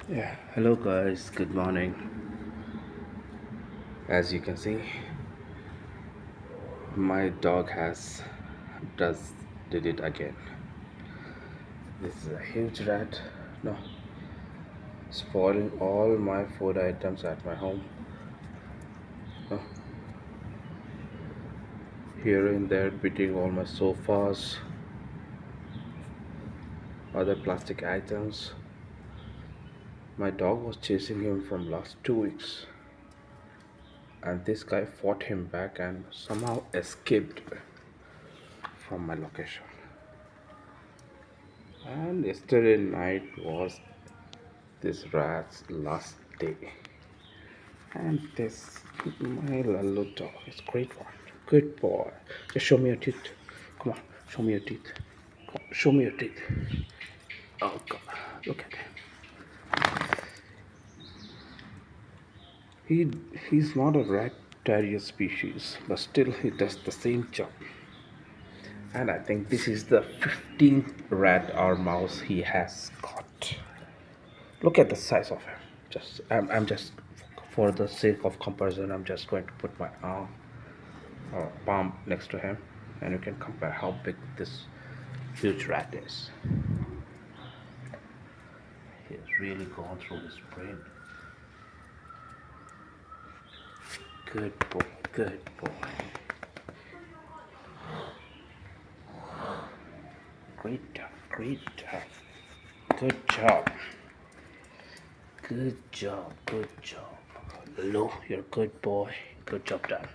Yeah, hello guys, good morning. As you can see, my dog has does did it again. This is a huge rat. No, spoiling all my food items at my home. No, here and there, beating all my sofas, other plastic items. My dog was chasing him from last 2 weeks, and this guy fought him back and somehow escaped from my location. And yesterday night was this rat's last day. And this, my little dog is great one. Good boy. Just show me your teeth. Come on, show me your teeth. Come on, show me your teeth. Oh God, look at him. He he's not a rat terrier species, but still he does the same job. And I think this is the 15th rat or mouse he has caught. Look at the size of him. I'm just for the sake of comparison, I'm just going to put my arm or palm next to him, and you can compare how big this huge rat is. He has really gone through his brain. Good boy, good boy. Great job, great job. Good job. Good job, good job. Hello, you're a good boy. Good job done.